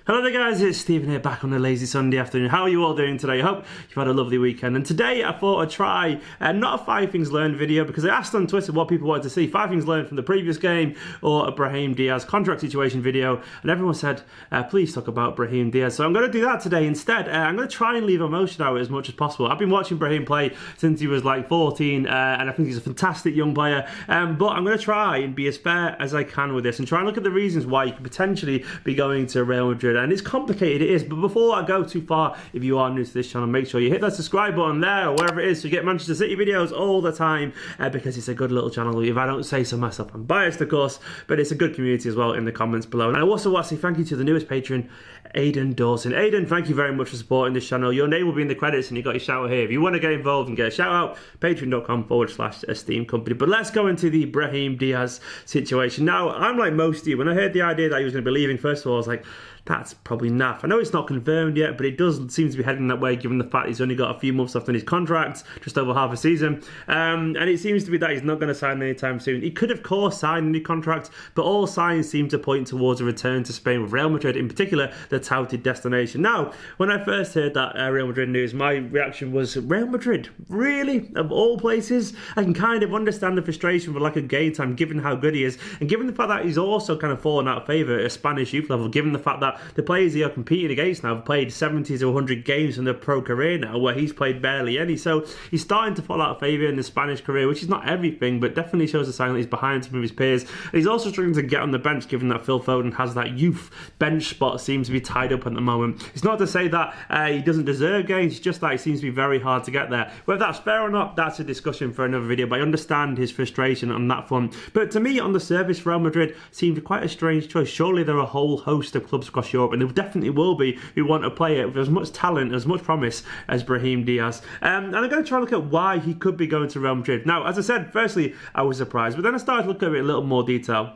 Hello there guys, it's Stephen here back on a lazy Sunday afternoon. How are you all doing today? I hope you've had a lovely weekend. And today I thought I'd try not a 5 things learned video, because I asked on Twitter what people wanted to see. 5 things learned from the previous game or a Brahim Diaz contract situation video. And everyone said, please talk about Brahim Diaz. So I'm going to do that today instead. I'm going to try and leave emotion out as much as possible. I've been watching Brahim play since he was like 14 and I think he's a fantastic young player. But I'm going to try and be as fair as I can with this and try and look at the reasons why you could potentially be going to Real Madrid. And it's complicated, it is, but before I go too far, if you are new to this channel, make sure you hit that subscribe button there or wherever it is so you get Manchester City videos all the time, because it's a good little channel. If I don't say so myself, I'm biased of course, but it's a good community as well in the comments below. And I also want to say thank you to the newest patron, Aidan Dawson. Aidan, thank you very much for supporting this channel. Your name will be in the credits and you got your shout out here. If you want to get involved and get a shout out, patreon.com/Esteemed Company. But let's go into the Brahim Diaz situation. Now, I'm like most of you, when I heard the idea that he was going to be leaving, first of all I was like, that's probably naff. I know it's not confirmed yet, but it does seem to be heading that way given the fact he's only got a few months left on his contract, just over half a season. And it seems to be that he's not going to sign anytime soon. He could, of course, sign a new contract, but all signs seem to point towards a return to Spain, with Real Madrid in particular, the touted destination. Now, when I first heard that Real Madrid news, my reaction was, Real Madrid? Really? Of all places? I can kind of understand the frustration for lack of game time, given how good he is, and given the fact that he's also kind of fallen out of favour at a Spanish youth level, given the fact that the players he are competing against now have played 70 to 100 games in their pro career now, where he's played barely any. So he's starting to fall out of favour in the Spanish career, which is not everything, but definitely shows a sign that he's behind some of his peers. And he's also struggling to get on the bench, given that Phil Foden has that youth bench spot, seems to be tied up at the moment. It's not to say that he doesn't deserve games, it's just that it seems to be very hard to get there. Whether that's fair or not, that's a discussion for another video, but I understand his frustration on that front. But to me, on the surface, Real Madrid seemed quite a strange choice. Surely there are a whole host of clubs across Europe, and there definitely will be, who want a player with as much talent, as much promise as Brahim Diaz. And I'm going to try and look at why he could be going to Real Madrid. Now, as I said, firstly, I was surprised, but then I started looking at it in a little more detail.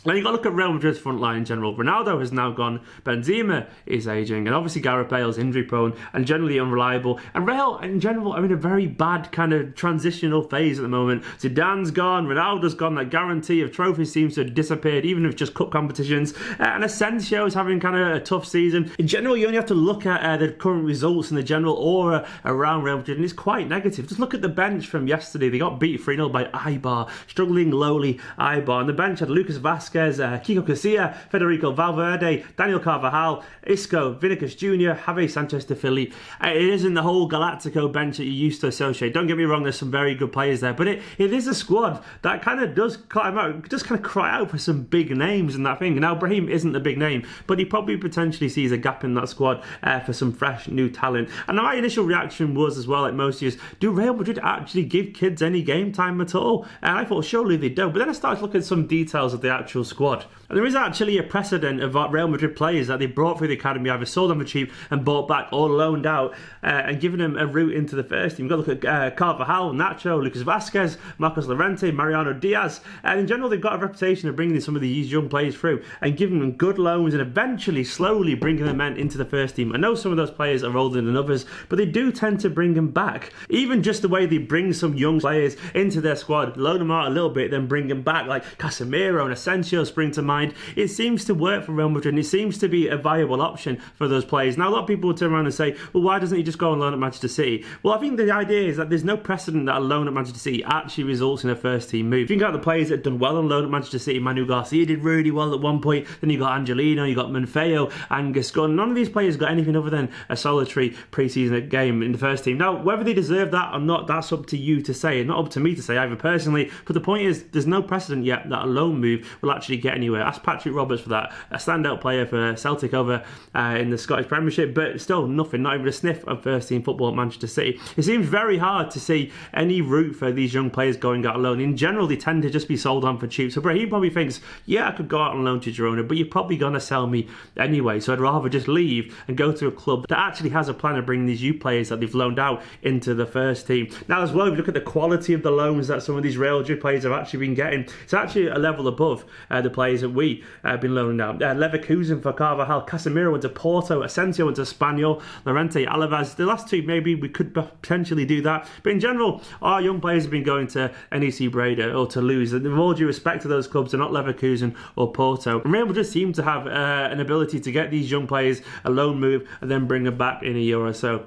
And you've got to look at Real Madrid's front line in general. Ronaldo has now gone, Benzema is ageing, and obviously Gareth Bale's injury prone and generally unreliable. And Real in general are in a very bad kind of transitional phase at the moment. Zidane's gone, Ronaldo's gone, that guarantee of trophies seems to have disappeared, even if just cup competitions. And Asensio is having kind of a tough season. In general, you only have to look at the current results and the general aura around Real Madrid, and it's quite negative. Just look at the bench from yesterday. They got beat 3-0 by Eibar, struggling lowly Eibar. And the bench had Lucas Vazquez, Kiko Casilla, Federico Valverde, Daniel Carvajal, Isco, Vinicius Jr., Javi Sanchez de Philly. It isn't the whole Galactico bench that you used to associate. Don't get me wrong, there's some very good players there, but it is a squad that kind of does climb out, just kind of cry out for some big names in that thing. Now, Brahim isn't the big name, but he probably potentially sees a gap in that squad for some fresh new talent. And my initial reaction was as well, like most years, do Real Madrid actually give kids any game time at all? And I thought surely they don't, but then I started looking at some details of the actual squad. And there is actually a precedent of Real Madrid players that they brought through the academy, either sold them for cheap and bought back or loaned out, and given them a route into the first team. You've got to look at Carvajal, Nacho, Lucas Vazquez, Marcos Llorente, Mariano Diaz. And in general, they've got a reputation of bringing some of these young players through and giving them good loans and eventually slowly bringing them into the first team. I know some of those players are older than others, but they do tend to bring them back. Even just the way they bring some young players into their squad, loan them out a little bit, then bring them back, like Casemiro and Asensio spring to mind. It seems to work for Real Madrid, and it seems to be a viable option for those players. Now, a lot of people will turn around and say, well, why doesn't he just go on loan at Manchester City? Well, I think the idea is that there's no precedent that a loan at Manchester City actually results in a first team move. Think about the players that have done well on loan at Manchester City. Manu Garcia did really well at one point, then you got Angelino, you got Manfeo and Gascon. None of these players got anything other than a solitary pre-season game in the first team. Now, whether they deserve that or not, that's up to you to say, and not up to me to say either personally, but the point is, there's no precedent yet that a loan move will actually get anywhere. Ask Patrick Roberts for that, a standout player for Celtic over in the Scottish Premiership, but still nothing, not even a sniff of first team football at Manchester City. It seems very hard to see any route for these young players going out on loan. In general, they tend to just be sold on for cheap. So Brahim probably thinks, yeah, I could go out on loan to Girona, but you're probably going to sell me anyway, so I'd rather just leave and go to a club that actually has a plan of bringing these youth players that they've loaned out into the first team. Now as well, if you look at the quality of the loans that some of these Real Madrid players have actually been getting, it's actually a level above the players that we have been loaning out. Leverkusen for Carvajal, Casemiro went to Porto, Asensio went to Espanyol, Lorente, Alaves. The last two, maybe we could potentially do that. But in general, our young players have been going to NEC Breda or Toulouse. And with all due respect to those clubs, they're not Leverkusen or Porto. And Real Madrid seem to have an ability to get these young players a loan move and then bring them back in a year or so.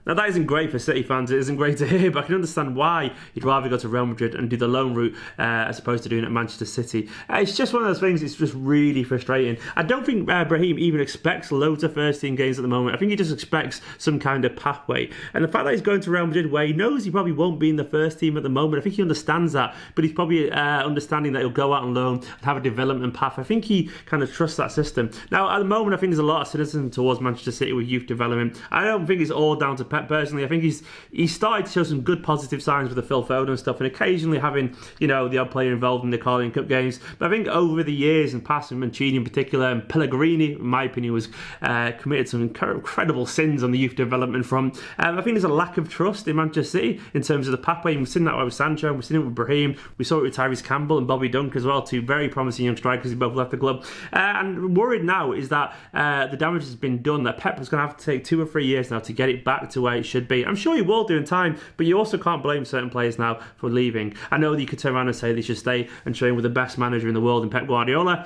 Now, that isn't great for City fans. It isn't great to hear, but I can understand why you'd rather go to Real Madrid and do the loan route as opposed to doing it at Manchester City. It's just one of those things, it's just really frustrating. I don't think Brahim even expects loads of first-team games at the moment. I think he just expects some kind of pathway. And the fact that he's going to Real Madrid, where he knows he probably won't be in the first team at the moment, I think he understands that, but he's probably understanding that he'll go out on loan and have a development path. I think he kind of trusts that system. Now, at the moment, I think there's a lot of cynicism towards Manchester City with youth development. I don't think it's all down to Pep personally. I think he's started to show some good positive signs with the Phil Foden stuff, and occasionally having, you know, the odd player involved in the Carling Cup games. But I think over the years, and past, Mancini in particular, and Pellegrini, in my opinion, was committed some incredible sins on the youth development front. I think there's a lack of trust in Manchester City in terms of the pathway. We've seen that with Sancho, we've seen it with Brahim, we saw it with Tyrese Campbell and Bobby Dunk as well, two very promising young strikers who both left the club. And worried now is that the damage has been done, that Pep is going to have to take 2 or 3 years now to get it back to where it should be. I'm sure he will do in time, but you also can't blame certain players now for leaving. I know that you could turn around and say they should stay and train with the best manager in the world in Pep Guardiola,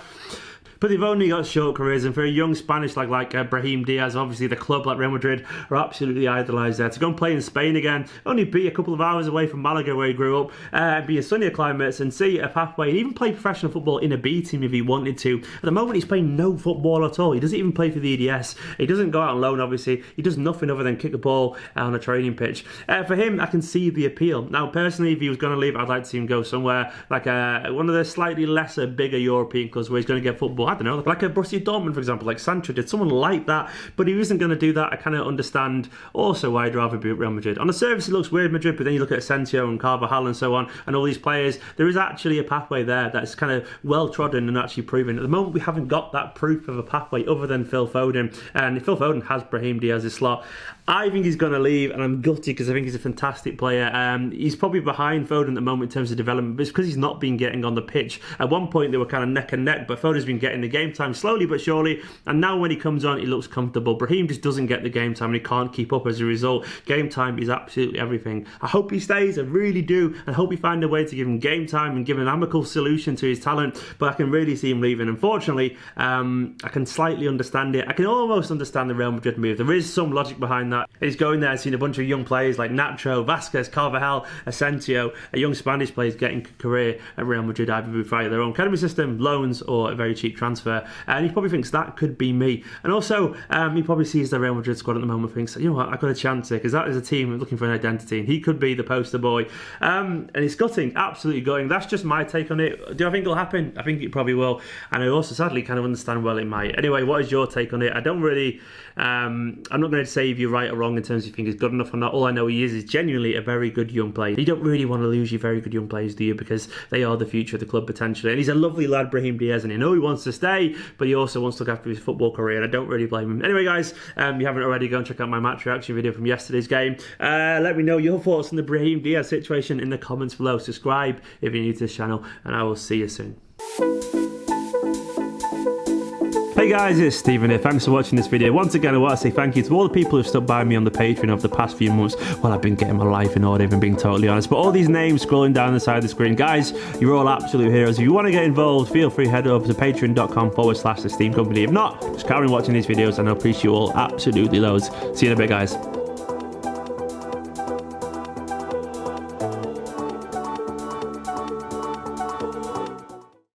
but they've only got short careers, and for a young Spanish like Brahim Diaz, obviously the club like Real Madrid are absolutely idolised there. To go and play in Spain again, only be a couple of hours away from Malaga where he grew up, be a sunnier climates and see a pathway, and even play professional football in a B team if he wanted to. At the moment he's playing no football at all. He doesn't even play for the EDS. He doesn't go out on loan, obviously. He does nothing other than kick a ball on a training pitch. For him, I can see the appeal. Now personally, if he was going to leave, I'd like to see him go somewhere like one of the slightly lesser, bigger European clubs where he's going to get football. I don't know, like a Borussia Dortmund, for example, like Sancho did, someone like that. But he isn't going to do that. I kind of understand also why I'd rather be at Real Madrid. On the surface, it looks weird, Madrid, but then you look at Asensio and Carvajal and so on, and all these players, there is actually a pathway there that's kind of well trodden and actually proven. At the moment, we haven't got that proof of a pathway other than Phil Foden, and Phil Foden has Brahim Diaz's slot. I think he's going to leave, and I'm gutted because I think he's a fantastic player. He's probably behind Foden at the moment in terms of development, but it's because he's not been getting on the pitch. At one point, they were kind of neck and neck, but Foden's been getting the game time slowly but surely, and now when he comes on, he looks comfortable. Brahim just doesn't get the game time, and he can't keep up as a result. Game time is absolutely everything. I hope he stays, I really do, and I hope we find a way to give him game time and give an amicable solution to his talent, but I can really see him leaving. Unfortunately, I can slightly understand it. I can almost understand the Real Madrid move. There is some logic behind that. He's going there and seeing a bunch of young players like Nacho, Vasquez, Carvajal, Asensio, a young Spanish players getting a career at Real Madrid, either via their own academy system, loans, or a very cheap transfer. And he probably thinks that could be me. And also, he probably sees the Real Madrid squad at the moment and thinks, you know what, I've got a chance here, because that is a team looking for an identity, and he could be the poster boy. And he's gutting, absolutely gutting. That's just my take on it. Do I think it'll happen? I think it probably will. And I also sadly kind of understand, well, it might. Anyway, what is your take on it? I don't really, I'm not going to say if you're right or wrong in terms of you think he's good enough or not. All I know he is genuinely a very good young player. You don't really want to lose your very good young players, do you? Because they are the future of the club potentially. And he's a lovely lad, Brahim Diaz, and I know he wants to stay, but he also wants to look after his football career, and I don't really blame him. Anyway, guys, if you haven't already, go and check out my match reaction video from yesterday's game. Let me know your thoughts on the Brahim Diaz situation in the comments below. Subscribe if you're new to this channel, and I will see you soon. Hey guys, it's Stephen here. Thanks for watching this video. Once again, I want to say thank you to all the people who've stuck by me on the Patreon over the past few months while I've been getting my life in order, if I'm being totally honest. But all these names scrolling down the side of the screen, guys, you're all absolute heroes. If you want to get involved, feel free to head over to patreon.com/Esteemed Kompany. If not, just carry on watching these videos, and I appreciate you all absolutely loads. See you in a bit, guys.